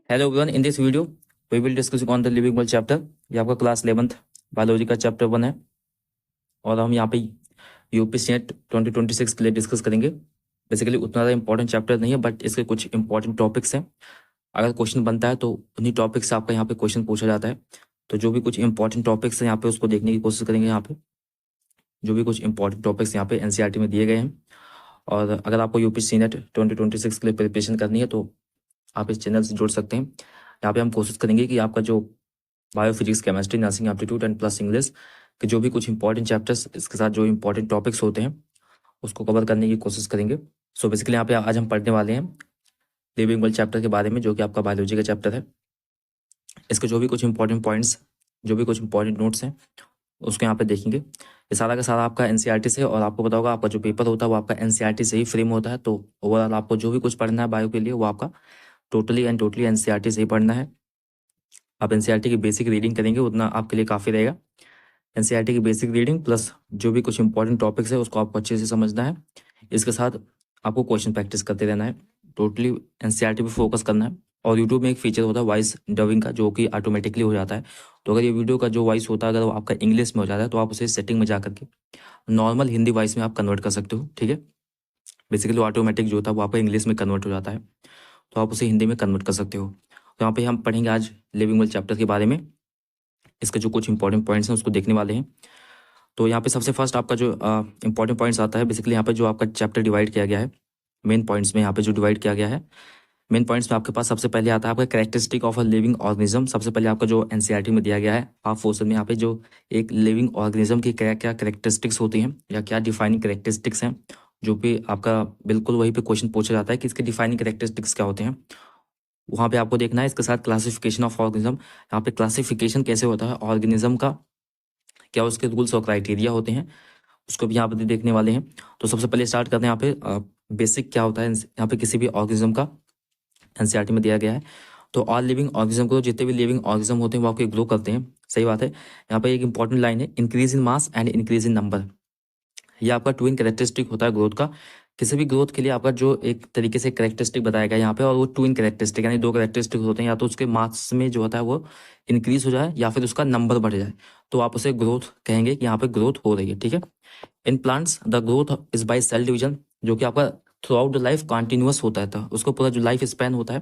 Hello everyone, in this video we will discussing on the living world chapter. ये आपका class 11th biology का chapter 1 है और हम यहाँ पे यूपी सेट 2026 के लिए डिस्कस करेंगे। बेसिकली उतना ज़्यादा इंपॉर्टेंट चैप्टर नहीं है, बट इसके कुछ इंपॉर्टेंट टॉपिक्स हैं। अगर क्वेश्चन बनता है तो उन्हीं टॉपिक से आपका यहाँ पे क्वेश्चन पूछा जाता है। तो जो भी कुछ इंपॉर्टेंट टॉपिक्स हैं यहाँ पे उसको देखने की कोशिश करेंगे। यहाँ पे जो भी कुछ इंपॉर्टेंट टॉपिक्स यहाँ पे एनसीईआरटी में दिए गए हैं। और अगर आपको यूपी सीनेट 2026 के लिए प्रिपरेशन करनी है तो आप इस चैनल से जुड़ सकते हैं। यहाँ पे हम कोशिश करेंगे कि आपका जो biophysics, chemistry, nursing aptitude and plus English के जो भी कुछ इंपॉर्टेंट चैप्टर्स, इसके साथ जो इंपॉर्टेंट टॉपिक्स होते हैं उसको कवर करने की कोशिश करेंगे। सो बेसिकली यहाँ पे आज हम पढ़ने वाले हैं लिविंग वर्ल्ड चैप्टर के बारे में, जो कि आपका बायोलॉजी का चैप्टर है। इसके जो भी कुछ इंपॉर्टेंट पॉइंट्स, जो भी कुछ इंपॉर्टेंट नोट्स हैं उसको यहाँ पे देखेंगे। ये सारा का सारा आपका एनसीईआरटी से, और आपको पता होगा आपका जो पेपर होता है वो आपका एनसीईआरटी से ही फ्रेम होता है। तो ओवरऑल आपको जो भी कुछ पढ़ना है बायो के लिए वो आपका टोटली एनसीईआरटी से ही पढ़ना है। आप एनसीईआरटी की बेसिक रीडिंग करेंगे उतना आपके लिए काफ़ी रहेगा। एनसीईआरटी की बेसिक रीडिंग प्लस जो भी कुछ इंपॉर्टेंट टॉपिक्स है उसको आपको अच्छे से समझना है। इसके साथ आपको क्वेश्चन प्रैक्टिस करते रहना है। टोटली एनसीईआरटी पे फोकस करना है। और यूट्यूब में एक फीचर होता है वॉइस डबिंग का, जो कि ऑटोमेटिकली हो जाता है। तो अगर ये वीडियो का जो वॉइस होता है अगर वो आपका इंग्लिश में हो जाता है तो आप उसे सेटिंग में जा करके नॉर्मल हिंदी वॉइस में आप कन्वर्ट कर सकते हो। ठीक है, बेसिकली ऑटोमेटिक जो होता है वो आपका इंग्लिश में कन्वर्ट हो जाता है, तो आप उसे हिंदी में कन्वर्ट कर सकते हो। तो यहाँ पे हम पढ़ेंगे आज लिविंग वर्ल्ड चैप्टर के बारे में। इसके जो कुछ इंपॉर्टेंट पॉइंट्स हैं उसको देखने वाले हैं। तो यहाँ पे सबसे फर्स्ट आपका जो इंपॉर्टेंट पॉइंट्स आता है, बेसिकली यहाँ पे जो आपका चैप्टर डिवाइड किया गया है मेन पॉइंट्स में, यहाँ पे जो डिवाइड किया गया है मेन पॉइंट्स में आपके पास सबसे पहले आता है आपका characteristic of a living organism. सबसे पहले आपका जो एनसीईआरटी में दिया गया है हाफ पोर्शन में, यहाँ पे जो एक लिविंग ऑर्गेनिज्म की क्या क्या कैरेक्टरिस्टिक्स होती हैं या क्या डिफाइनिंग कैरेक्टरिस्टिक्स हैं, जो भी आपका बिल्कुल वहीं पे क्वेश्चन पूछा जाता है कि इसके डिफाइनिंग कैरेक्टरिस्टिक्स क्या होते हैं, वहाँ पे आपको देखना है। इसके साथ क्लासिफिकेशन ऑफ ऑर्गेनिज्म, यहाँ पे क्लासिफिकेशन कैसे होता है ऑर्गेनिज्म का, क्या उसके रूल्स और क्राइटेरिया होते हैं, उसको भी यहाँ पे देखने वाले हैं। तो सबसे पहले स्टार्ट करते हैं यहाँ पे बेसिक क्या होता है यहाँ पे किसी भी ऑर्गेनिज्म का, एनसीईआरटी में दिया गया है। तो ऑल लिविंग ऑर्गेनिज्म को, जितने भी लिविंग ऑर्गेनिज्म होते हैं वो आपके ग्रो करते हैं। सही बात है। यहाँ पे एक इंपॉर्टेंट लाइन है, increase in mass and increase in number. ये आपका ट्विन कैरेक्टरिस्टिक होता है ग्रोथ का। किसी भी ग्रोथ के लिए आपका जो एक तरीके से कैरेक्टरिस्टिक बताया गया यहाँ पे, और वो ट्विन कैरेक्टरिस्टिक यानी दो कैरेक्टरिस्टिक होते हैं, या तो उसके मास में जो होता है वो इंक्रीज हो जाए या फिर उसका नंबर बढ़ जाए, तो आप उसे ग्रोथ कहेंगे कि यहाँ पे ग्रोथ हो रही है। ठीक है, in plants the growth is by cell division, जो कि आपका throughout the life continuous होता है। तो उसको पूरा जो लाइफ स्पैन होता है,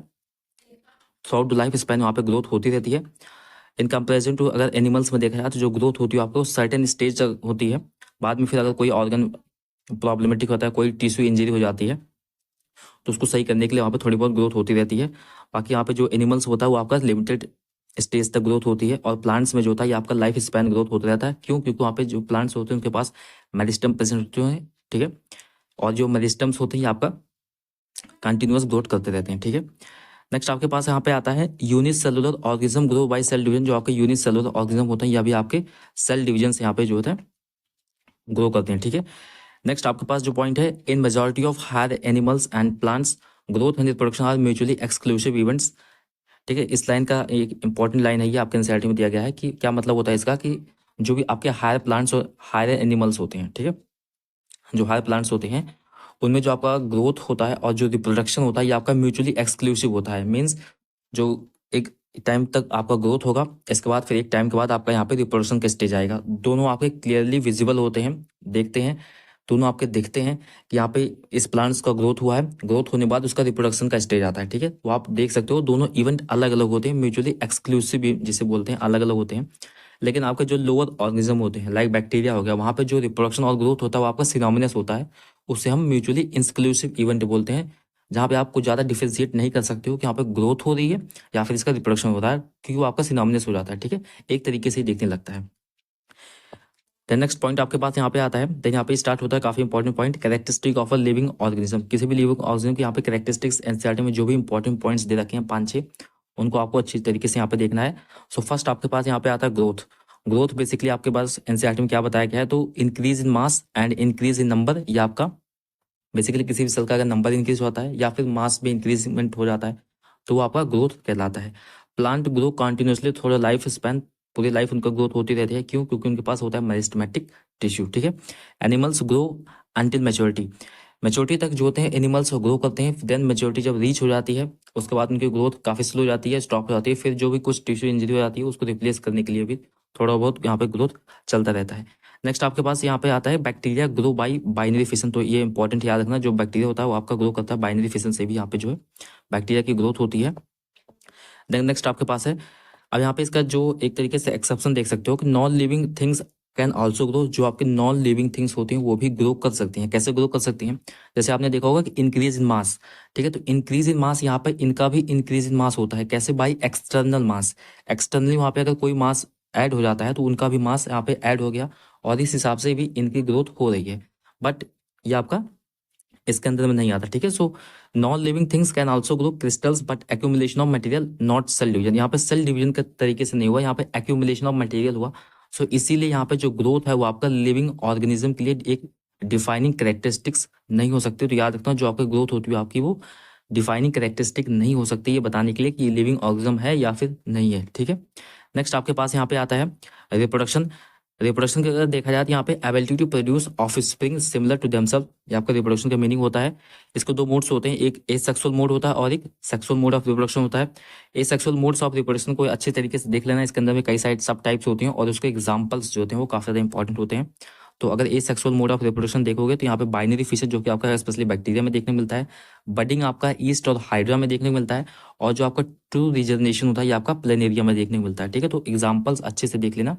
through out the life span वहाँ पे ग्रोथ होती रहती है। इन कंपेरिजन टू अगर एनिमल्स में देखा जाए तो जो ग्रोथ होती है आपको सर्टेन स्टेज तक होती है, बाद में फिर अगर कोई ऑर्गन प्रॉब्लमेटिक होता है, कोई टिश्यू इंजरी हो जाती है, तो उसको सही करने के लिए वहाँ पे थोड़ी बहुत ग्रोथ होती रहती है। बाकी यहाँ पे जो एनिमल्स होता है वो आपका लिमिटेड स्टेज तक ग्रोथ होती है, और प्लांट्स में जो होता है ये आपका लाइफ स्पैन ग्रोथ होता रहता है। क्यों? क्योंकि वहाँ पे जो प्लांट्स होते हैं उनके पास मेरिस्टम प्रेजेंट होते हैं। ठीक है, और जो मेरिस्टम्स होते हैं ये आपका कंटिन्यूअस ग्रोथ करते रहते हैं। ठीक है, नेक्स्ट आपके पास यहाँ पे आता है unicellular organism grow by cell division. जो आपके यूनिसेलुलर ऑर्गेनिज्म होते हैं या भी आपके सेल डिवीजन से यहाँ पे जो होता है ग्रो करते हैं। ठीक है, नेक्स्ट आपके पास जो पॉइंट है, in majority of higher animals and plants growth and reproduction are mutually exclusive events. ठीक है, इस लाइन का एक इंपॉर्टेंट लाइन है, ये आपके एनसीईआरटी में दिया गया है कि क्या मतलब होता है इसका, कि जो भी आपके हायर प्लांट्स और हायर एनिमल्स होते हैं, ठीक है, जो हायर प्लांट्स होते हैं उनमें जो आपका ग्रोथ होता है और जो रिप्रोडक्शन होता है ये आपका म्यूचुअली एक्सक्लूसिव होता है। मीन्स जो एक टाइम तक आपका ग्रोथ होगा, इसके बाद फिर एक टाइम के बाद आपका यहाँ पे रिप्रोडक्शन का स्टेज आएगा। दोनों आपके क्लियरली विजिबल होते हैं, देखते हैं, दोनों आपके दिखते हैं कि यहाँ पे इस प्लांट्स का ग्रोथ हुआ है, ग्रोथ होने बाद उसका रिप्रोडक्शन का स्टेज आता है। ठीक है, तो आप देख सकते हो दोनों इवेंट अलग अलग होते हैं, म्यूचुअली एक्सक्लूसिव जिसे बोलते हैं, अलग अलग होते हैं। लेकिन आपके जो लोअर ऑर्गेनिज्म होते हैं लाइक बैक्टीरिया हो गया, वहाँ पे जो रिप्रोडक्शन और ग्रोथ होता है वो आपका सिनोमिनस होता है, उससे हम म्यूचुअली इंक्लूसिव इवेंट बोलते हैं, जहाँ पे आप कुछ ज़्यादा डिफरेंशिएट नहीं कर सकते हो कि यहाँ पे ग्रोथ हो रही है या फिर इसका रिप्रोडक्शन हो रहा है, क्योंकि वो आपका सिनोमिनस हो जाता है। ठीक है, एक तरीके से ही देखने लगता है। देन नेक्स्ट पॉइंट आपके पास यहाँ पे आता है, देन यहाँ पे स्टार्ट होता है काफी important point, characteristic of a living organism. किसी भी लिविंग ऑर्गेनिज्म के यहाँ पे कैरेक्टरिस्टिक्स एनसीईआरटी में जो भी इंपॉर्टेंट पॉइंट्स दे रखे हैं 5-6, उनको आपको अच्छी तरीके से यहाँ पे देखना है। सो फर्स्ट आपके पास यहाँ पे आता है ग्रोथ। ग्रोथ बेसिकली आपके पास एनसीईआरटी में क्या बताया गया है, तो increase in mass and increase in number. ये आपका बेसिकली किसी भी सेल का अगर नंबर इंक्रीज होता है या फिर मास में इंक्रीजमेंट हो जाता है तो वो आपका ग्रोथ कहलाता है। प्लांट ग्रो कॉन्टिन्यूसली थोड़ा लाइफ स्पैन, पूरी लाइफ उनका ग्रोथ होती रहती है। क्यों? क्योंकि उनके पास होता है मेरिस्टेमेटिक टिश्यू। ठीक है, animals grow until maturity. Maturity तक जो होते हैं एनिमल्स ग्रो करते हैं, देन मेच्योरिटी जब रीच हो जाती है उसके बाद उनकी ग्रोथ काफ़ी स्लो हो जाती है, स्टॉप हो जाती है, फिर जो भी कुछ टिश्यू इंजरी हो जाती है उसको रिप्लेस करने के लिए भी थोड़ा बहुत यहाँ पे ग्रोथ चलता रहता है। नेक्स्ट आपके पास यहाँ पे आता है bacteria grow by binary fission. तो ये इंपॉर्टेंट याद रखना, जो बैक्टीरिया होता है वो आपका ग्रो करता है बाइनरी फिशन से भी यहाँ पे जो है बैक्टीरिया की ग्रोथ होती है। देन नेक्स्ट आपके पास है, अब यहाँ पे इसका जो एक तरीके से एक्सेप्शन देख सकते हो कि non living things can also grow. जो आपके नॉन लिविंग थिंग्स होती हैं वो भी ग्रो कर सकती हैं। कैसे ग्रो कर सकती हैं? जैसे आपने देखा होगा कि इंक्रीज इन मास, ठीक है, तो इंक्रीज इन मास यहाँ पे इनका भी इंक्रीज इन मास होता है। कैसे? By external mass. एक्सटर्नली वहाँ पे अगर कोई मास ऐड हो जाता है तो उनका भी मास यहाँ पे ऐड हो गया और इस हिसाब से भी इनकी ग्रोथ हो रही है, बट ये आपका इसके अंदर में नहीं आता, ठीक है। So non living things can also grow crystals but accumulation of material not cell division. यहाँ पे सेल डिवीजन के तरीके से नहीं हुआ, यहाँ पे एक्यूमुलेशन ऑफ मटेरियल हुआ। सो इसीलिए यहाँ पे जो ग्रोथ है वो आपका लिविंग ऑर्गेनिज्म के लिए एक डिफाइनिंग करेक्टरिस्टिक्स नहीं हो सकती। तो याद रखना, जो आपकी ग्रोथ होती है आपकी वो डिफाइनिंग करेक्टरिस्टिक नहीं हो सकती, ये बताने के लिए कि ये लिविंग ऑर्गेनिज्म है या फिर नहीं है, ठीक है। नेक्स्ट आपके पास यहाँ पे आता है रिप्रोडक्शन। रिप्रोडक्शन के अगर देखा जाए तो यहाँ पे ability to produce offspring similar to themselves, ये आपका रिप्रोडक्शन का मीनिंग होता है। इसको दो मोड्स होते हैं, एक एसेक्सुअल मोड होता है और एक सेक्सुअल मोड ऑफ रिप्रोडक्शन होता है। एसेक्सुअल मोड्स ऑफ रिप्रोडक्शन को अच्छे तरीके से देख लेना, इसके अंदर में कई सारे सब टाइप्स होती हैं और उसके एग्जाम्पल्स जो होते हैं वो काफ़ी ज़्यादा इंपॉर्टेंट होते हैं। तो अगर एसेक्सुअल मोड ऑफ रिप्रोडक्शन देखोगे तो यहाँ पे बाइनरी फिशेज जो कि आपका स्पेशली बैक्टीरिया में देखने को मिलता है, बडिंग आपका ईस्ट और हाइड्रा में देखने को मिलता है, और जो आपका ट्रू रिजनरेशन होता है ये आपका प्लेनेरिया में देखने को मिलता है, ठीक है। तो एग्जाम्पल्स अच्छे से देख लेना,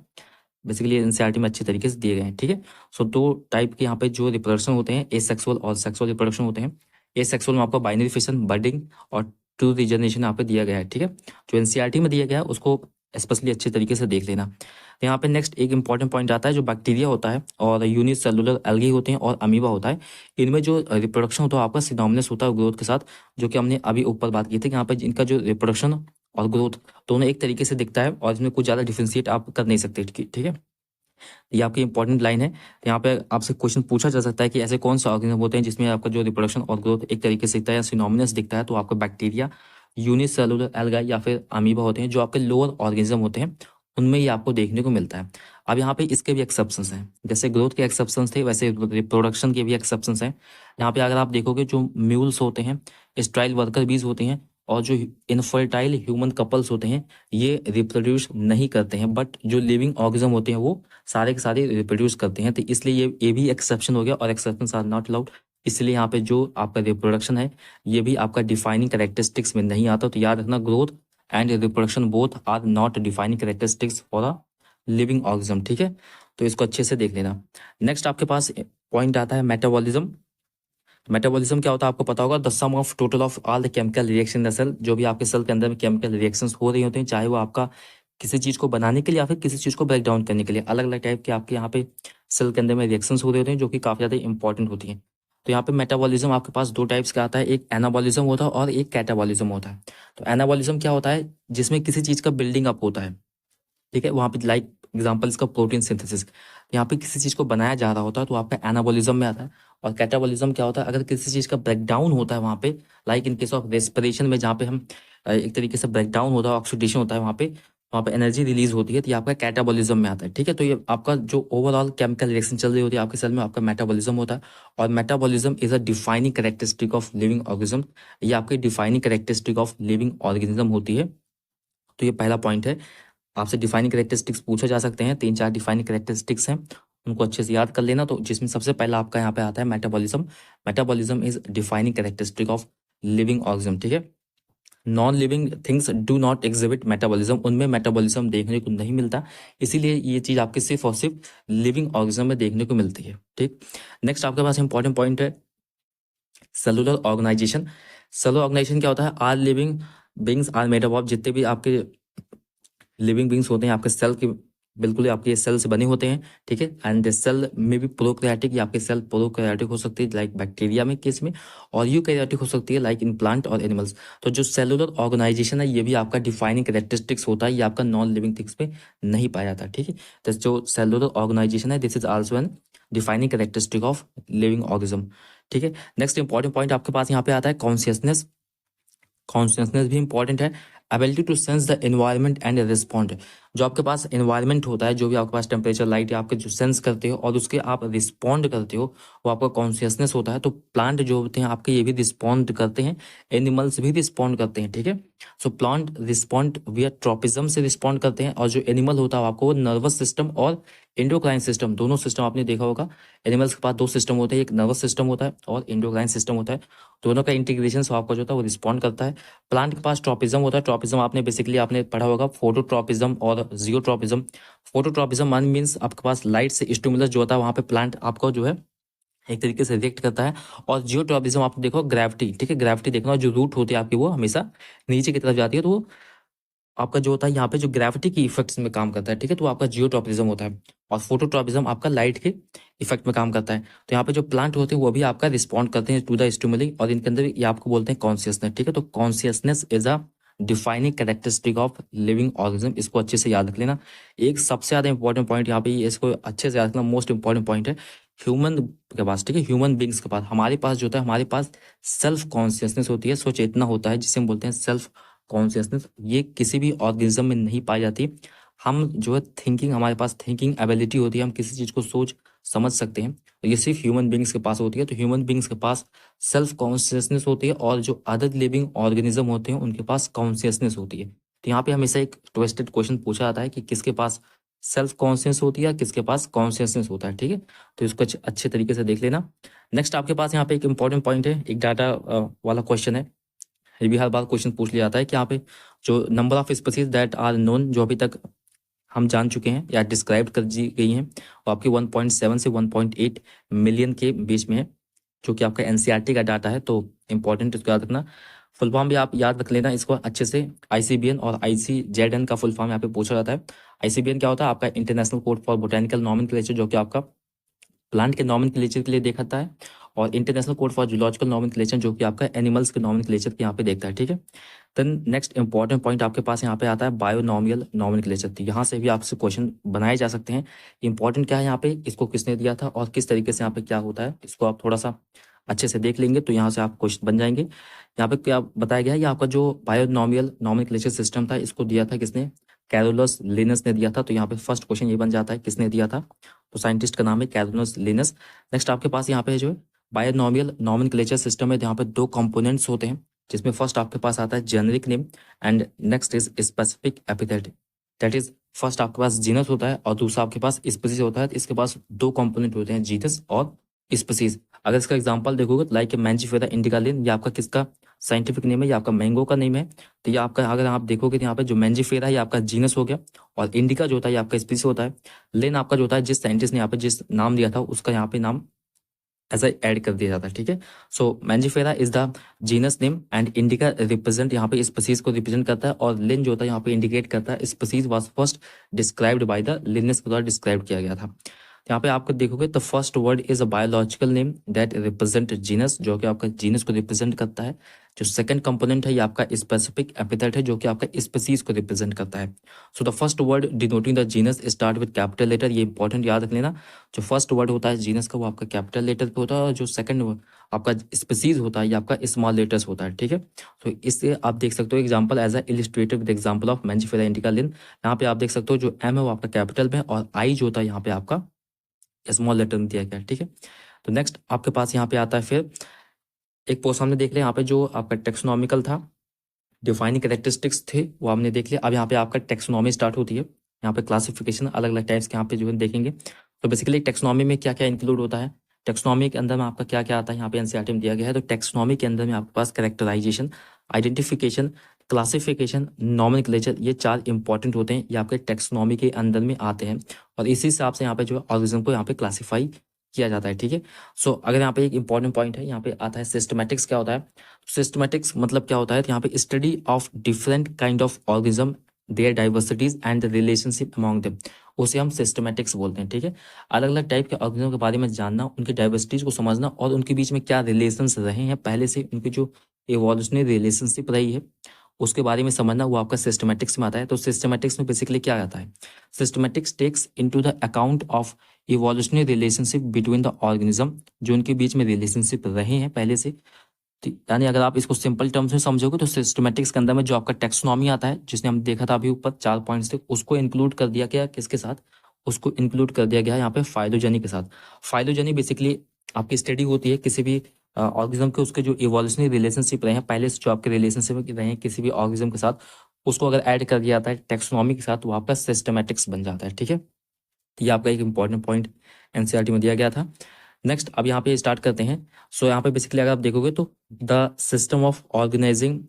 बेसिकली एनसीईआरटी में अच्छे तरीके से दिए गए हैं, ठीक है। सो दो टाइप के यहाँ पे जो रिप्रोडक्शन होते हैं, एसेक्सुअल और सेक्सुअल रिप्रोडक्शन होते हैं। एसेक्सुअल में आपका बाइनरी फिशन, बडिंग और ट्रू रिजनरेशन यहाँ पे दिया गया है, ठीक है। जो एनसीईआरटी में दिया गया है उसको स्पेशली अच्छे तरीके से देख लेना। तो यहाँ पे नेक्स्ट एक इंपॉर्टेंट पॉइंट आता है, जो बैक्टीरिया होता है और यूनिसेलुलर एल्गी होते हैं और अमीबा होता है, इनमें जो रिप्रोडक्शन होता है आपका सिनोमिनस होता है ग्रोथ के साथ, जो कि हमने अभी ऊपर बात की थी कि यहाँ पे इनका जो रिप्रोडक्शन और ग्रोथ दोनों एक तरीके से दिखता है और इसमें कुछ ज़्यादा डिफ्रेंशिएट आप कर नहीं सकते, ठीक है। ये आपकी इंपॉर्टेंट लाइन है। यहाँ पे आपसे क्वेश्चन पूछा जा सकता है कि ऐसे कौन से ऑर्गेनिज्म होते हैं जिसमें आपका जो रिप्रोडक्शन और ग्रोथ एक तरीके से दिखता है या सिनोमिनस दिखता है, तो आपका बैक्टीरिया, यूनिसेलुलर एल्गा या फिर अमीबा होते हैं। जो आपके लोअर ऑर्गेनिज्म होते हैं उनमें ये आपको देखने को मिलता है। अब यहाँ पे इसके भी एक्सेप्शंस हैं, जैसे ग्रोथ के एक्सेप्शंस थे वैसे रिप्रोडक्शन के भी एक्सेप्शंस हैं। यहाँ पे अगर आप देखोगे जो म्यूल्स होते हैं, स्ट्राइल वर्कर बीज होते हैं और जो इनफर्टाइल ह्यूमन कपल्स होते हैं ये रिप्रोड्यूस नहीं करते हैं, बट जो लिविंग ऑर्गेनिज्म होते हैं वो सारे के सारे रिप्रोड्यूस करते हैं। तो इसलिए ये भी एक्सेप्शन हो गया और एक्सेप्शन आर नॉट अलाउड। इसलिए यहाँ पे जो आपका रिप्रोडक्शन है ये भी आपका डिफाइनिंग कैरेक्टरिस्टिक्स में नहीं आता। तो याद रखना, growth and reproduction both are not defining characteristics for a living organism, ठीक है। तो इसको अच्छे से देख लेना। नेक्स्ट आपके पास पॉइंट आता है मेटाबॉलिज्म। मेटाबॉलिज्म क्या होता है आपको पता होगा, the sum of total of all the chemical reaction in the cell. जो भी आपके सेल के अंदर में केमिकल रिएक्शंस हो रही होते हैं, चाहे वो आपका किसी चीज़ को बनाने के लिए या फिर किसी चीज़ को ब्रेक डाउन करने के लिए, अलग अलग टाइप के आपके यहाँ पे सेल के अंदर में रिएक्शंस हो रहे होते हैं जो कि काफ़ी ज़्यादा इंपॉर्टेंट होती हैं। तो यहाँ पे मेटाबॉलिज्म आपके पास दो टाइप्स का आता है, एक एनाबॉलिज्म होता है और एक कैटाबॉलिज्म होता है। तो एनाबॉलिज्म क्या होता है, जिसमें किसी चीज़ का बिल्डिंग अप होता है, ठीक है। वहाँ पे लाइक एग्जाम्पल इसका प्रोटीन सिंथेसिस, यहाँ पे किसी चीज़ को बनाया जा रहा होता है तो आपका एनाबॉलिज्म में आता है। और कैटाबॉलिज्म क्या होता है, अगर किसी चीज़ का ब्रेकडाउन होता है वहाँ पे, like in case of respiration में जहाँ पे हम एक तरीके से ब्रेकडाउन होता है, ऑक्सीडेशन होता है वहाँ पे एनर्जी रिलीज होती है, तो ये आपका कैटाबॉलिज्म में आता है, ठीक है। तो ये आपका जो ओवरऑल केमिकल रिएक्शन चल रही होती है आपके सेल में, आपका मेटाबॉलिज्म होता है। और metabolism is a defining characteristic of living organism, ये आपकी defining characteristic of living organism होती है। तो ये पहला पॉइंट है। आपसे डिफाइनिंग कैरेक्टरिस्टिक्स पूछे जा सकते हैं, 3-4 डिफाइनिंग कैरेक्टरिस्टिक्स हैं, उनको अच्छे से याद कर लेना। तो जिसमें सबसे पहला आपका यहाँ पे आता है metabolism. Metabolism is defining characteristic of living organism, ठीक है। Non living things do not exhibit metabolism, उनमें मेटाबॉलिज्म देखने को नहीं मिलता, इसीलिए ये चीज़ आपकी सिर्फ और सिर्फ लिविंग ऑर्गेनिज्म में देखने को मिलती है, ठीक। नेक्स्ट आपके पास इंपॉर्टेंट पॉइंट है सेलुलर ऑर्गेनाइजेशन। सेलुलर ऑर्गेनाइजेशन क्या होता है, are living beings are made up of, जितने भी आपके लिविंग बींग्स होते हैं आपके सेल के बिल्कुल आपके सेल से बने होते हैं, ठीक है। एंड सेल में भी प्रोकैरियोटिक या आपके सेल प्रोकैरियोटिक हो सकती है लाइक बैक्टीरिया में केस में, और यूकैरियोटिक हो सकती है लाइक इन प्लांट और एनिमल्स। तो जो सेलुलर ऑर्गेनाइजेशन है ये भी आपका डिफाइनिंग कैरेक्टरिस्टिक्स होता है, ये आपका नॉन लिविंग थिंग्स में नहीं पाया जाता, ठीक है। तो जो सेलुलर ऑर्गेनाइजेशन है this is also an defining characteristic of living organism, ठीक है। नेक्स्ट इंपॉर्टेंट पॉइंट आपके पास यहाँ पे आता है कॉन्शियसनेस। कॉन्शियसनेस भी इंपॉर्टेंट है। Ability to sense the environment and respond, जो आपके पास एनवायरनमेंट होता है, जो भी आपके पास टेम्परेचर, लाइट या आपके जो सेंस करते हो और उसके आप रिस्पॉन्ड करते हो, वो आपका कॉन्शियसनेस होता है। तो प्लांट जो होते हैं आपके ये भी रिस्पॉन्ड करते हैं, एनिमल्स भी रिस्पॉन्ड करते हैं, ठीक है। सो प्लांट रिस्पॉन्ड विया ट्रॉपिज्म से रिस्पॉन्ड करते हैं, और जो एनिमल होता है आपको वो नर्वस सिस्टम और एंडोक्राइन सिस्टम, दोनों सिस्टम आपने देखा होगा। एनिमल्स के पास दो सिस्टम होते हैं, एक नर्वस सिस्टम होता है और एंडोक्राइन सिस्टम होता है, दोनों का इंटीग्रेशन से आपका जो होता है वो रिस्पॉन्ड करता है। प्लांट के पास ट्रॉपिज्म होता है। ट्रॉपिज्म आपने बेसिकली आपने पढ़ा होगा, फोटोट्रॉपिज्म और जियोट्रॉपिज्म। फोटोट्रॉपिज्म मीन्स आपके पास लाइट से स्टिमुलस जो होता है वहाँ पे प्लांट आपको जो है एक तरीके से रिएक्ट करता है। और जियोट्रॉपिज्म आप देखो ग्रेविटी, ठीक है, ग्रेविटी देखना, जो रूट होती है आपकी वो हमेशा नीचे की तरफ जाती है, तो वो आपका जो होता है यहाँ पे जो ग्रेविटी की इफेक्ट्स में काम करता है, ठीक है, तो आपका जियोट्रॉपिज्म होता है। और फोटोट्रॉपिज्म आपका लाइट के इफेक्ट में काम करता है। तो यहाँ पे जो प्लांट होते हैं वो भी आपका रिस्पॉन्ड करते हैं टू द स्टिमुली, और इनके अंदर ये आपको बोलते हैं कॉन्शियसनेस, ठीक है। तो consciousness is a defining characteristic of living organism, इसको अच्छे से याद रख लेना। एक सबसे ज्यादा इंपॉर्टेंट पॉइंट यहाँ पे, इसको अच्छे से याद रखना, मोस्ट इंपॉर्टेंट पॉइंट है ह्यूमन के पास, ठीक है, ह्यूमन बींग्स के पास, हमारे पास जो होता है, हमारे पास सेल्फ कॉन्शियसनेस होती है, स्वचेतना होता है, जिसे हम बोलते हैं सेल्फ कॉन्शियसनेस। ये किसी भी ऑर्गेनिज्म में नहीं पाई जाती। हम जो है थिंकिंग, हमारे पास थिंकिंग एबिलिटी होती है, हम किसी चीज को सोच समझ सकते हैं, तो ये सिर्फ ह्यूमन बींग्स के पास होती है। तो ह्यूमन बींग्स के पास सेल्फ कॉन्शियसनेस होती है, और जो अदर लिविंग ऑर्गेनिज्म होते हैं उनके पास कॉन्शियसनेस होती है। तो यहाँ पे हमेशा एक ट्विस्टेड क्वेश्चन पूछा जाता है कि किसके पास सेल्फ कॉन्शियस होती है, किसके पास कॉन्शियसनेस होता है, ठीक है। तो इसको अच्छे तरीके से देख लेना। नेक्स्ट आपके पास यहाँ पे एक इंपॉर्टेंट पॉइंट है, एक डाटा वाला क्वेश्चन है। ये भी हर बार क्वेश्चन पूछ लिया जाता है कि यहाँ पे जो number of species that are known, जो अभी तक हम जान चुके हैं या डिस्क्राइब कर दी गई हैं, वो आपकी 1.7 से 1.8 मिलियन के बीच में है, जो कि आपका एनसीईआरटी का डाटा है। तो इंपॉर्टेंट इसको याद रखना। फुल फॉर्म भी आप याद रख लेना इसको अच्छे से, आईसीबीएन और आईसीजेडएन का फुल फॉर्म यहाँ पे पूछा जाता है। आईसीबीएन क्या होता है? आपका international code for botanical nomenclature, जो कि आपका प्लांट के नॉमेनक्लेचर के लिए देखता है, और international code for zoological nomenclature, जो कि आपका एनिमल्स के नॉमेनक्लेचर के यहाँ पे देखता है, ठीक है। देन नेक्स्ट इंपॉर्टेंट पॉइंट आपके पास यहाँ पे आता है बायोनॉमियल नॉमेनक्लेचर। तो यहाँ से भी आपसे क्वेश्चन बनाए जा सकते हैं। इंपॉर्टेंट क्या है यहाँ पे, इसको किसने दिया था और किस तरीके से यहाँ पे क्या होता है, इसको आप थोड़ा सा अच्छे से देख लेंगे तो यहाँ से आप क्वेश्चन बन जाएंगे। यहाँ पे क्या बताया गया है, ये आपका जो बायोनॉमियल नॉमेनक्लेचर सिस्टम था, इसको दिया था किसने? कैरोलस लिनस ने दिया था। तो यहाँ पे फर्स्ट क्वेश्चन ये बन जाता है, किसने दिया था? तो साइंटिस्ट का नाम है कैरोलस लिनस। नेक्स्ट आपके पास यहाँ पे जो है बायोनॉमियल नॉमेनक्लेचर सिस्टम है, यहाँ पे दो कंपोनेंट्स होते हैं, जिसमें फर्स्ट आपके पास आता है generic name and next is specific epithet. That is first आपके पास जीनस होता है और दूसरा आपके पास स्पीसीज होता है। तो इसके पास दो कंपोनेंट होते हैं, जीनस और स्पीसीज। अगर इसका एग्जांपल देखोगे तो लाइक मैंजीफेरा इंडिका लिन, ये आपका किसका साइंटिफिक नेम है? ये आपका मैंगो का नेम है। तो ये आपका अगर आप देखोगे तो यहाँ पे जो मैंजीफेरा है ये आपका जीनस हो गया, और इंडिका जो होता है ये आपका स्पीसीज होता है। लिन आपका जो होता है जिस साइंटिस्ट ने यहाँ पे जिस नाम दिया था उसका यहाँ पे नाम ऐसा ऐड कर दिया जाता है, ठीक है। So mangifera is the genus name and indica represent यहाँ पे स्पीसीज को रिप्रेजेंट करता है, और लिन जो होता है यहाँ पे इंडिकेट करता है species was first described by the Linus के द्वारा डिस्क्राइब किया गया था। तो यहाँ पे आपको देखोगे the first word is a biological name that represent genus, जो कि आपका जीनस को रिप्रेजेंट करता है। जो सेकंड कंपोनेंट है ये आपका स्पेसिफिक एपिथेट है, जो कि आपका स्पीसीज को रिप्रेजेंट करता है। So the first word denoting the genus start with capital letter, ये इंपॉर्टेंट याद रख लेना। जो फर्स्ट वर्ड होता है जीनस का वो आपका कैपिटल लेटर पे होता है, और जो सेकंड आपका स्पीसीज होता है ये आपका स्मॉल लेटर्स होता है, ठीक है। तो इससे आप देख सकते हो example as a illustrated with example of mangifera indica Linn. यहाँ पे आप देख सकते हो जो एम है वो आपका कैपिटल में, और आई जो होता है यहाँ पे आपका स्मॉल लेटर में दिया गया है, ठीक है। तो नेक्स्ट आपके पास यहाँ पे आता है फिर एक पोस्ट हमने देख लिया, यहाँ पे जो आपका टेक्सोनॉमिकल था, डिफाइनिंग कैरेक्टरिस्टिक्स थे वो हमने देख लिया। अब यहाँ पे आपका टेक्सोनॉमी स्टार्ट होती है, यहाँ पे क्लासिफिकेशन अलग अलग टाइप्स के यहाँ पे जो है देखेंगे। तो बेसिकली टेक्सोनॉमी में क्या क्या इंक्लूड होता है, टेक्सोनॉमी के अंदर में आपका क्या क्या आता है, यहाँ पे एनसीईआरटी में दिया गया है। तो टेक्सोनॉमी के अंदर में आपके पास कैरेक्टराइजेशन, आइडेंटिफिकेशन, क्लासिफिकेशन, नॉमेनक्लेचर, ये चार इंपॉर्टेंट होते हैं, ये आपके टेक्सोनॉमी के अंदर में आते हैं, और इसी हिसाब से यहाँ पे जो है ऑर्गेनिज्म को यहाँ पे क्लासीफाई किया जाता है, ठीक है। सो अगर यहाँ पे एक इंपॉर्टेंट पॉइंट है, यहाँ पे आता है सिस्टमैटिक्स। क्या होता है सिस्टमैटिक्स? मतलब क्या होता है, तो यहाँ पे study of different kind of organism, their diversities and the relationship among them, उसे हम सिस्टमैटिक्स बोलते हैं, ठीक है। अलग अलग टाइप के ऑर्गेनिज्म के बारे में जानना, उनकी डाइवर्सिटीज को समझना, और उनके बीच में क्या रिलेशंस रहे हैं पहले से, उनकी जो इवोल्यूशनरी रिलेशनशिप रही है उसके बारे में समझना, वो आपका सिस्टमैटिक्स में आता है। तो सिस्टमैटिक्स में बेसिकली क्या आता है, systematics takes into the account of evolutionary relationship between the organism, जो उनके बीच में रिलेशनशिप रहे हैं पहले से, यानी अगर आप इसको सिंपल टर्म्स में समझोगे तो सिस्टमेटिक्स के अंदर में जो आपका टेक्सोनॉमी आता है, जिसने हम देखा था अभी ऊपर 4 पॉइंट्स थे, उसको इंक्लूड कर दिया गया किसके साथ, उसको इंक्लूड कर दिया गया यहाँ पे फाइलोजेनी के साथ। फाइलोजेनी बेसिकली आपकी स्टडी होती है किसी भी ऑर्गेनिज्म के, उसके जो इवोल्यूशनरी रिलेशनशिप रहे हैं पहले से, जो आपके रिलेशनशिप रहे हैं किसी भी ऑर्गेनिज्म के साथ, उसको अगर ऐड कर दिया जाता है टेक्सोनॉमी के साथ, तो आपका सिस्टमेटिक्स बन जाता है। ठीक है, तो ये आपका एक इंपॉर्टेंट पॉइंट एनसीईआरटी में दिया गया था। नेक्स्ट अब यहाँ पे स्टार्ट करते हैं। सो यहाँ पे बेसिकली अगर आप देखोगे तो the system of organising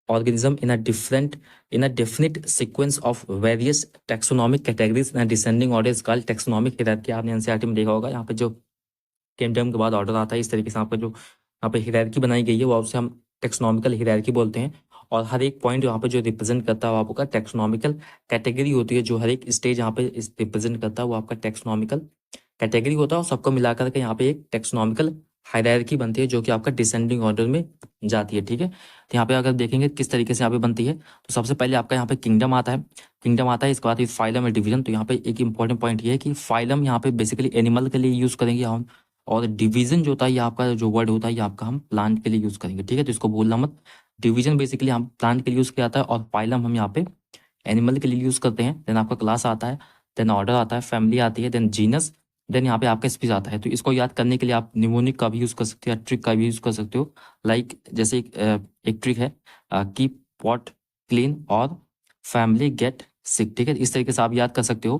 organism in a definite sequence of various taxonomic categories in a descending order is called taxonomic hierarchy। आपने एनसीईआरटी में देखा होगा, यहाँ पे जो किंगडम के बाद ऑर्डर आता है, इस तरीके से आपका जो यहाँ पे हियरार्की बनाई गई है वो उसे हम टेक्सोनॉमिकल हियरार्की बोलते हैं। और हर एक पॉइंट यहाँ पे जो रिप्रेजेंट करता है वो आपका टेक्सोनॉमिकल कैटेगरी होती है। जो हर एक स्टेज यहाँ पे रिप्रेजेंट करता है वो आपका टेक्सोनॉमिकल कैटेगरी होता है, और सबको मिलाकर के यहाँ पे एक टेक्सोनॉमिकल हायरार्की बनती है जो कि आपका डिसेंडिंग ऑर्डर में जाती है। ठीक है, तो यहाँ पे अगर देखेंगे किस तरीके से यहाँ पे बनती है, तो सबसे पहले आपका यहाँ पे किंगडम आता है। किंगडम आता है, इसके बाद फाइलम है, डिवीजन। तो यहाँ पे एक इंपॉर्टेंट पॉइंट ये है कि फाइलम यहाँ पे बेसिकली एनिमल के लिए यूज करेंगे हम, और डिवीजन जो होता है ये आपका जो वर्ड होता है ये आपका हम प्लांट के लिए यूज करेंगे। ठीक है, तो इसको भूलना मत। डिवीजन बेसिकली हम प्लांट के लिए यूज किया जाता है, और फाइलम हम यहाँ पे एनिमल के लिए यूज करते हैं। देन आपका क्लास आता है, देन ऑर्डर आता है, फैमिली आती है, देन जीनस, देन यहाँ पे आपका स्पीस आता है। तो इसको याद करने के लिए आप निमोनिक का भी यूज कर सकते हो या ट्रिक का भी यूज कर सकते हो। लाइक जैसे एक ट्रिक है, कीप पॉट क्लीन और फैमिली गेट सिक। ठीक है, इस तरीके से आप याद कर सकते हो,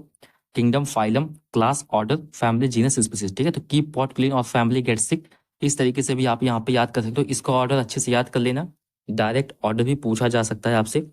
kingdom, phylum, class, order, family, genus, species. ठीक है, तो कीप पॉट क्लीन और फैमिली गेट सिक, इस तरीके से भी आप यहाँ पे याद कर सकते हो। इसका ऑर्डर अच्छे से याद कर लेना, डायरेक्ट ऑर्डर भी पूछा जा सकता है आपसे,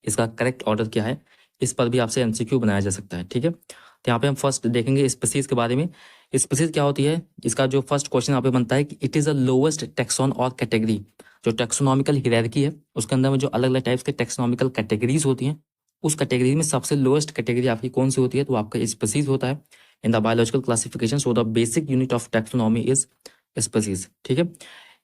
इसका करेक्ट ऑर्डर क्या है, इस पर भी आपसे एमसीक्यू बनाया जा सकता है। ठीक है, तो यहाँ पे हम फर्स्ट देखेंगे स्पीसीज के बारे में। स्पीसीज क्या होती है, इसका जो फर्स्ट क्वेश्चन यहाँ पे बनता है कि it is the lowest taxon और कैटेगरी। जो टेक्सोनॉमिकल हियरार्की है उसके अंदर में जो अलग अलग टाइप्स के टेक्सोनॉमिकल कैटेगरीज होती हैं, उस कैटेगरी में सबसे लोएस्ट कैटेगरी आपकी कौन सी होती है, तो आपका स्पीसीज होता है in the biological classification. So the basic unit of taxonomy is species. ठीक है,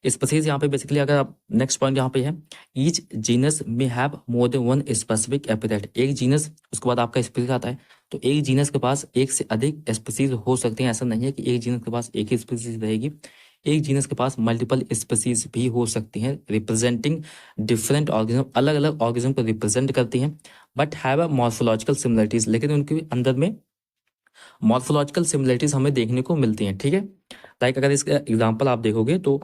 स्पीसीज यहाँ पे बेसिकली अगर आप नेक्स्ट पॉइंट यहाँ पे है, ईच जीनस में have more than one specific epithet. एक जीनस, उसके बाद आपका स्पीसीज आता है, तो एक जीनस के पास एक से अधिक स्पीसीज हो सकते हैं। ऐसा नहीं है कि एक जीनस के पास एक ही स्पीसीज रहेगी, एक जीनस के पास मल्टीपल स्पीसीज भी हो सकती हैं, रिप्रेजेंटिंग डिफरेंट ऑर्गेनिज्म, अलग अलग ऑर्गेनिज्म को रिप्रेजेंट करती हैं, but have a morphological similarities. लेकिन उनके अंदर में मॉर्फोलॉजिकल सिमिलरिटीज हमें देखने को मिलती हैं। ठीक है, लाइक अगर इसका एग्जाम्पल आप देखोगे तो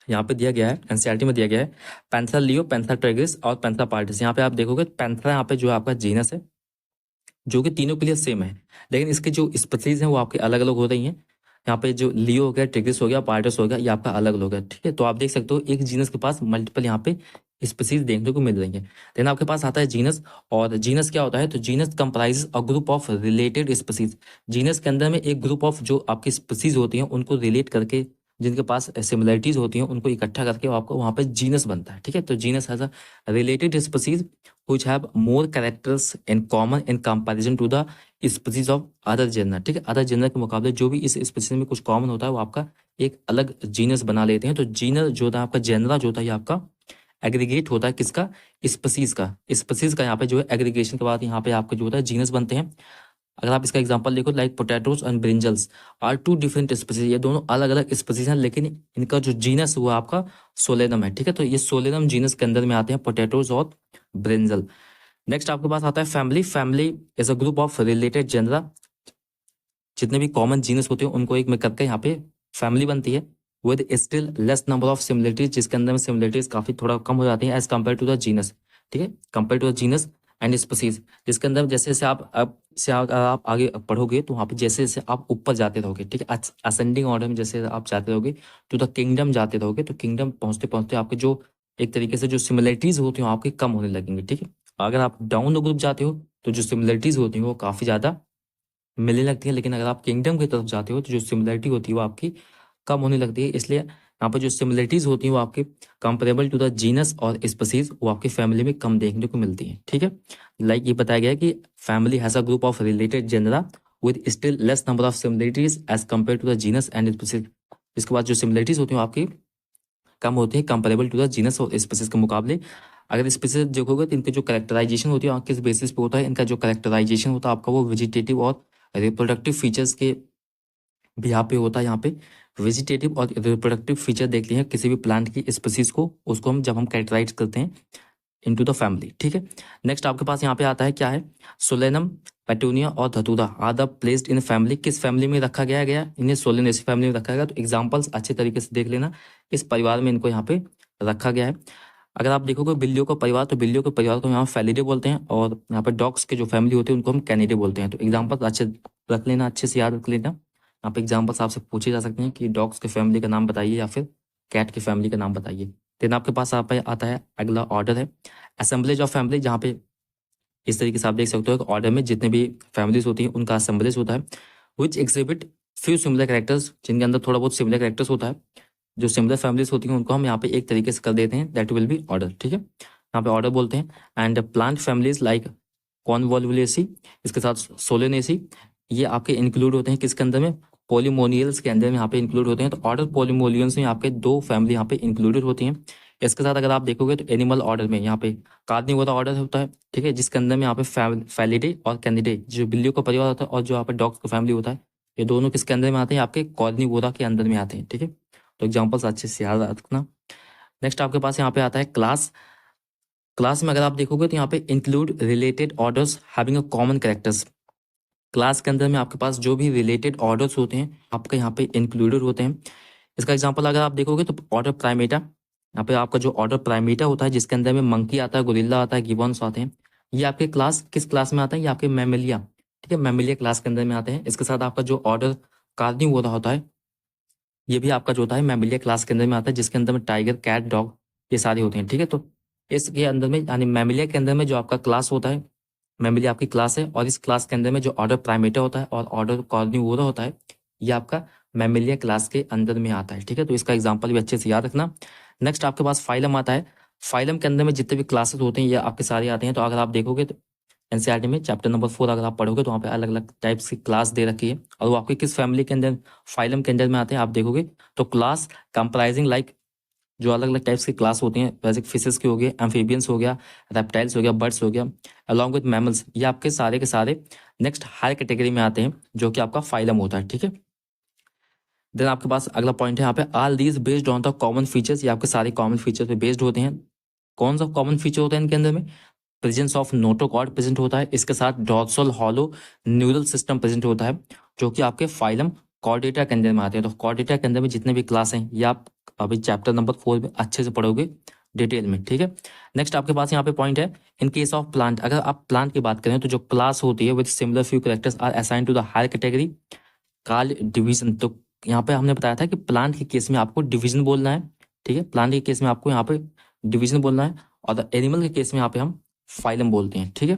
यहाँ पे दिया गया है, एनसीईआरटी में दिया गया है, पैंथरा लियो, पैंथरा ट्राइग्रिस और पैंथरा पार्टिस। यहाँ पे आप देखोगे पैंथरा यहाँ पे जो आपका जीनस है, जो कि तीनों के लिए सेम है, लेकिन इसके जो स्पीसीज हैं वो आपके अलग अलग हो रही हैं। यहाँ पे जो लियो हो गया, ट्रिग्रिस हो गया, पार्टिस हो गया, ये आपका अलग अलग है। ठीक है, तो आप देख सकते हो एक जीनस के पास मल्टीपल यहाँ पे स्पीसीज देखने को मिल रही है। देन आपके पास आता है जीनस, और जीनस क्या होता है, तो genus comprises a group of related species. Genus के अंदर में एक ग्रुप ऑफ जो आपकी स्पीसीज होती हैं उनको रिलेट करके, जिनके पास सिमिलरिटीज होती हैं उनको इकट्ठा करके आपको वहाँ पे जीनस बनता है। ठीक है, तो genus has a related species which have more characters in common in comparison to the species of other genre। ठीक है, अदर जेनर के मुकाबले जो भी इस स्पीसीज में कुछ कॉमन होता है वो आपका एक अलग जीनस बना लेते हैं। तो जीनर जो होता है आपका, जेनरा जो होता है ये आपका एग्रीगेट होता है किसका, स्पीसीज का। स्पीसीज का यहाँ पे जो है एग्रीगेशन के बाद यहाँ पे आपका जो होता है जीनस बनते हैं। अगर आप इसका एग्जांपल देखो, like potatoes and brinjals are two different species, ये दोनों अलग अलग स्पीसीज हैं, लेकिन इनका जो जीनस वो आपका सोलेनम है। ठीक है, तो ये सोलेनम जीनस के अंदर में आते हैं पोटैटोज और ब्रिंजल। नेक्स्ट आपके पास आता है family. Family is a group of related genre, जितने भी कॉमन जीनस होते हैं उनको एक में करके यहाँ पे फैमिली बनती है, with still less number of similarities, जिसके अंदर में सिमिलरिटीज काफी थोड़ा कम हो जाती हैं as compare to the genus. ठीक है, compare to the genus and species, जिसके अंदर जैसे जैसे आप आगे पढ़ोगे तो वहाँ पे जैसे जैसे आप ऊपर जाते रहोगे, ठीक है, असेंडिंग ऑर्डर में जैसे आप जाते रहोगे टू द किंगडम जाते रहोगे, तो किंगडम पहुंचते पहुंचते आपके जो एक तरीके से जो सिमिलरिटीज होती हैं आपकी कम होने लगेंगी। ठीक है, अगर आप डाउन द ग्रुप जाते हो तो जो सिमिलरिटीज होती हैं वो काफी ज्यादा मिलने लगती है, लेकिन अगर आप किंगडम की तरफ जाते हो तो जो सिमिलरिटी होती है वो आपकी कम होने लगती है। इसलिए यहाँ पर जो सिमिलरिटीज होती हैं वो आपके कंपेरेबल टू द जीनस और स्पीसीज वो आपकी फैमिली में कम देखने को मिलती है। ठीक है, लाइक ये बताया गया है कि family has a group of related genera with still less number of similarities as compare to the genus and species. इसके बाद जो सिमिलरिटीज होती हैं आपकी कम होती है कंपेरेबल टू द जीनस और स्पीसीज के मुकाबले। अगर स्पीसीज देखोगे तो इनके जो कैरेक्टराइजेशन होती है किस बेसिस पे होता है, इनका जो कैरेक्टराइजेशन होता है आपका वो वेजिटेटिव और रिप्रोडक्टिव फीचर्स के भी यहाँ पे होता है। यहाँ पे वेजिटेटिव और रिप्रोडक्टिव फीचर देख लिए हैं किसी भी प्लांट की स्पीसीज को, उसको हम जब हम कैरेक्टराइज करते हैं इनटू द फैमिली, ठीक है। नेक्स्ट आपके पास यहाँ पे आता है क्या है, सोलेनम, पेटूनिया और Datura are the placed in family, किस फैमिली में रखा गया इन्हें सोलेनेसी फैमिली में रखा गया। तो एग्जांपल्स अच्छे तरीके से देख लेना, इस परिवार में इनको यहाँ पे रखा गया है। अगर आप देखोगे बिल्लियों का परिवार, तो बिल्लियों के परिवार को यहाँ फैलिडे बोलते हैं, और यहाँ पे डॉग्स के जो फैमिली होती है उनको हम कैनिडे बोलते हैं। तो एग्जाम्पल अच्छे रख लेना, अच्छे से याद रख लेना। यहाँ पे एग्जाम्पल्स आपसे पूछे जा सकते हैं कि डॉग्स के फैमिली का नाम बताइए या फिर कैट की फैमिली का नाम बताइए। देन आपके पास आता है अगला ऑर्डर है असेंबलेज ऑफ फैमिली, जहाँ पे इस तरीके से आप देख सकते हो कि ऑर्डर में जितने भी फैमिलीज होती हैं उनका असेंबलेज होता है, विच एग्जिबिट फ्यू सिमिलर कैरेक्टर्स, जिनके अंदर थोड़ा बहुत सिमिलर कैरेक्टर्स होता है। जो सिमिलर फैमिलीज होती हैं उनको हम यहाँ पे एक तरीके से कर देते हैं, दैट विल बी ऑर्डर, ठीक है, यहाँ पे ऑर्डर बोलते हैं। एंड प्लांट फैमिलीज लाइक कॉन्वोल्वुलेसी, इसके साथ सोलेनेसी, ये आपके इंक्लूड होते हैं किसके अंदर में, पॉलीमोनियल्स के अंदर में यहाँ पे इंक्लूड होते हैं। तो ऑर्डर पॉलीमोनियल्स में आपके 2 फैमिली यहाँ पे इंक्लूडेड होती हैं। इसके साथ अगर आप देखोगे तो एनिमल ऑर्डर में यहाँ पे कार्निवोरा ऑर्डर होता है, ठीक है, जिसके अंदर में यहाँ पे फैलिडे और कैनिडे, जो बिल्लियों का परिवार होता है, और जो यहाँ पे डॉग्स का फैमिली होता है, ये दोनों किसके अंदर में आते हैं, आपके कार्निवोरा के अंदर में आते हैं, ठीक है। तो एग्जाम्पल्स अच्छे से याद रखना। नेक्स्ट आपके पास यहाँ पे आता है क्लास। क्लास में अगर आप देखोगे तो यहाँ पे include related orders having a common characters. Class के अंदर में आपके पास जो भी रिलेटेड ऑर्डर्स होते हैं आपके यहाँ पे इंक्लूडेड होते हैं। इसका एग्जांपल अगर आप देखोगे तो ऑर्डर प्राइमेटा, यहाँ पे आपका जो ऑर्डर प्राइमेटा होता है जिसके अंदर में मंकी आता है, गोरिल्ला आता है, गिबॉन्स आते हैं, ये आपके क्लास किस क्लास में आता है, ये आपके मैमेलिया, ठीक है, मैमेलिया क्लास के अंदर में आते हैं। इसके साथ आपका जो ऑर्डर कार्निवोरा होता है, ये भी आपका जो होता है मैमेलिया क्लास के अंदर में आता है, जिसके अंदर में टाइगर, कैट, डॉग ये सारे होते हैं, ठीक है। तो इसके अंदर में यानी मैमेलिया के अंदर में जो आपका क्लास होता है, मैमेलिया आपकी क्लास है, और इस क्लास के अंदर में जो ऑर्डर प्राइमेटा होता है और ऑर्डर कार्निवोरा होता है, ये आपका मैमेलिया क्लास के अंदर में आता है, ठीक है। तो इसका एग्जांपल भी अच्छे से याद रखना। नेक्स्ट आपके पास फाइलम आता है। फाइलम के अंदर में जितने भी क्लासेस होते हैं ये आपके सारे आते हैं। तो अगर आप देखोगे तो एनसीईआरटी में चैप्टर नंबर 4 अगर आप पढ़ोगे तो वहाँ पे अलग अलग टाइप्स की क्लास दे रखी है, और वो आपके किस फैमिली के अंदर, फाइलम के अंदर में आते हैं। आप देखोगे तो क्लास कंप्राइजिंग लाइक जो अलग अलग टाइप्स की क्लास होती हैं, वैसे फिशेस की हो गया, एम्फीबियंस हो गया, रेप्टाइल्स हो गया, बर्ड्स हो गया, अलॉन्ग विद मैमल्स, ये आपके सारे के सारे नेक्स्ट हायर कैटेगरी में आते हैं जो कि आपका फाइलम होता है, ठीक है। देन आपके पास अगला पॉइंट है यहाँ पे all these based on the common features, ये आपके सारे कॉमन फीचर्स पे बेस्ड होते हैं। कौन सा कॉमन फीचर होता है इनके अंदर में, प्रेजेंस ऑफ नोटोकॉर्ड प्रेजेंट होता है, इसके साथ dorsal hollow neural system present होता है, जो कि आपके फाइलम कॉर्डेटा के अंदर में आते हैं। तो कॉर्डेटा के अंदर में जितने भी क्लास हैं ये आप अभी चैप्टर नंबर 4 में अच्छे से पढ़ोगे डिटेल में, ठीक है। नेक्स्ट आपके पास यहाँ पे पॉइंट है इन केस ऑफ प्लांट, अगर आप प्लांट की बात करें तो जो क्लास होती है with similar few characters are assign to the higher category called division. तो यहाँ पे हमने बताया था कि प्लांट के केस में आपको डिवीजन बोलना है, ठीक है, प्लांट के केस में आपको यहाँ पे डिवीजन बोलना है, और द एनिमल के केस में यहाँ पे हम फाइलम बोलते हैं, ठीक है।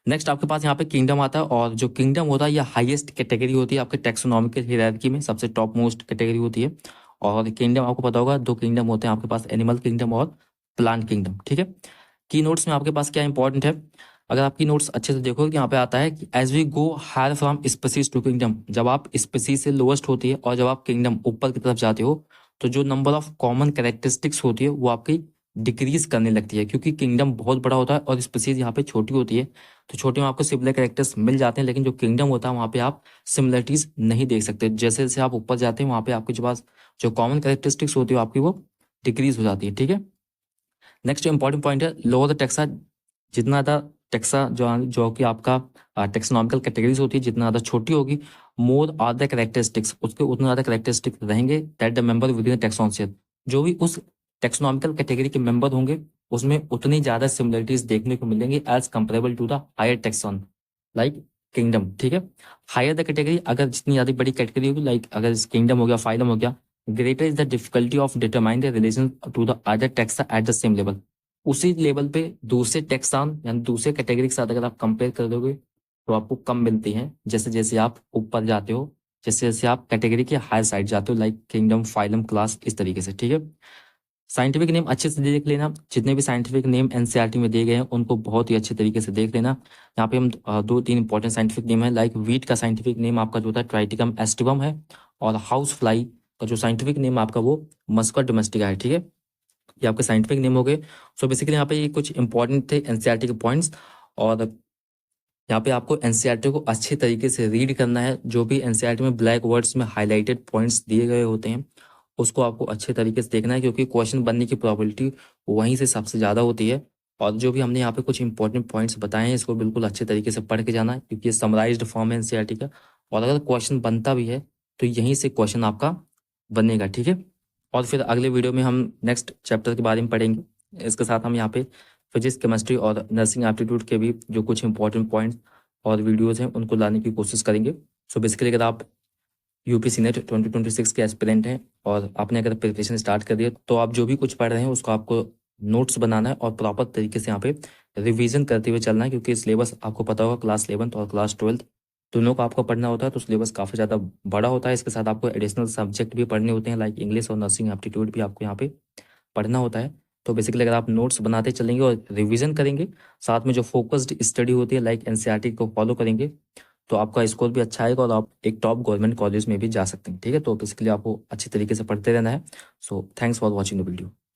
नेक्स्ट आपके पास यहाँ पे किंगडम आता है, और जो किंगडम होता है ये हाईएस्ट कैटेगरी होती है आपके टैक्सोनॉमिकल हायरार्की में, सबसे टॉप मोस्ट कैटेगरी होती है। और किंगडम आपको पता होगा 2 किंगडम होते हैं आपके पास, एनिमल किंगडम और प्लांट किंगडम, ठीक है। की नोट्स में आपके पास क्या इंपॉर्टेंट है, अगर आपकी नोट्स अच्छे से देखोगे यहाँ पे आता है कि as we go higher from species to kingdom, जब आप स्पीसीज से लोएस्ट होती है और जब आप किंगडम ऊपर की तरफ जाते हो तो जो नंबर ऑफ कॉमन कैरेक्टरिस्टिक्स होती है वो आपकी डिक्रीज करने लगती है, क्योंकि किंगडम बहुत बड़ा होता है और स्पीसीज यहाँ पे छोटी होती है। तो छोटे में आपको सिमिलर कैरेक्टर्स मिल जाते हैं, लेकिन जो किंगडम होता है वहाँ पे आप सिमिलरिटीज नहीं देख सकते। जैसे जैसे आप ऊपर जाते हैं वहाँ पे आपके पास जो कॉमन कैरेक्टरिस्टिक्स होती है आपकी वो डिक्रीज हो जाती है, ठीक है। नेक्स्ट इंपॉर्टेंट पॉइंट है लोअर द टेक्सा, जितना ज़्यादा टेक्सा जो कि आपका टेक्सोनॉमिकल कैटेगरीज होती है जितना ज़्यादा छोटी होगी, मोर आर द कैरेक्टरिस्टिक्स, उसके उतना ज़्यादा कैरेक्टरिस्टिक्स रहेंगे that the member within taxonation, जो भी उस टेक्सोनॉमिकल कैटेगरी के मेंबर होंगे उसमें उतनी ज़्यादा सिमिलरिटीज देखने को मिलेंगी as comparable to the higher taxon like kingdom, ठीक है। हायर द कैटेगरी, अगर जितनी ज़्यादा बड़ी कैटेगरी होगी, लाइक अगर किंगडम हो गया, फाइलम हो गया, greater is the difficulty of determine the relation to the other taxa at the same level, उसी लेवल पे दूसरे टेक्सान यानी दूसरे कैटेगरी के साथ अगर आप कंपेयर कर दोगे तो आपको कम मिलती हैं जैसे जैसे आप ऊपर जाते हो, जैसे जैसे आप कैटेगरी के हायर साइड जाते हो, लाइक किंगडम, फाइलम, क्लास, इस तरीके से, ठीक है। साइंटिफिक नेम अच्छे से देख लेना, जितने भी साइंटिफिक नेम एनसीईआरटी में दिए गए हैं उनको बहुत ही अच्छे तरीके से देख लेना। यहाँ पे हम 2-3 इंपॉर्टेंट साइंटिफिक नेम है, लाइक वीट का साइंटिफिक नेम आपका जो होता है ट्राइटिकम एस्टिवम है, और हाउस फ्लाई का जो साइंटिफिक नेम आपका वो मस्का डोमेस्टिका है, ठीक है। ये आपके साइंटिफिक नेम हो गए। सो बेसिकली यहाँ पे ये कुछ इंपॉर्टेंट थे एनसीईआरटी के पॉइंट्स, और यहाँ पे आपको एनसीईआरटी को अच्छे तरीके से रीड करना है। जो भी एनसीईआरटी में ब्लैक वर्ड्स में हाईलाइटेड पॉइंट्स दिए गए होते हैं उसको आपको अच्छे तरीके से देखना है, क्योंकि क्वेश्चन बनने की प्रोबेबिलिटी वहीं से सबसे ज़्यादा होती है। और जो भी हमने यहाँ पे कुछ इंपॉर्टेंट पॉइंट्स बताए हैं इसको बिल्कुल अच्छे तरीके से पढ़ के जाना है, क्योंकि ये समराइज्ड फॉर्म है एनसीईआरटी का। और अगर क्वेश्चन बनता भी है तो यहीं से क्वेश्चन आपका बनेगा, ठीक है। और फिर अगले वीडियो में हम नेक्स्ट चैप्टर के बारे में पढ़ेंगे। इसके साथ हम यहाँ पे फिजिक्स, केमिस्ट्री और नर्सिंग एप्टीट्यूड के भी जो कुछ इंपॉर्टेंट पॉइंट्स और वीडियोज़ हैं उनको लाने की कोशिश करेंगे। सो बेसिकली अगर आप यूपीएससी नेट 2026 के एस्पिरेंट हैं और आपने अगर प्रिपरेशन स्टार्ट कर दिया तो आप जो भी कुछ पढ़ रहे हैं उसको आपको नोट्स बनाना है और प्रॉपर तरीके से यहाँ पे रिवीजन करते हुए चलना है, क्योंकि सिलेबस आपको पता होगा क्लास 11th और क्लास 12th दोनों का आपको पढ़ना होता है, तो सिलेबस काफ़ी ज़्यादा बड़ा होता है। इसके साथ आपको एडिशनल सब्जेक्ट भी पढ़ने होते हैं, लाइक इंग्लिश और नर्सिंग एप्टीट्यूड भी आपको यहाँ पे पढ़ना होता है। तो बेसिकली अगर आप नोट्स बनाते चलेंगे और रिवीजन करेंगे, साथ में जो फोकस्ड स्टडी होती है लाइक एनसीईआरटी को फॉलो करेंगे, तो आपका स्कोर भी अच्छा आएगा और आप एक टॉप गवर्नमेंट कॉलेज में भी जा सकते हैं, ठीक है। तो बेसिकली आपको अच्छी तरीके से पढ़ते रहना है। So thanks for watching the video.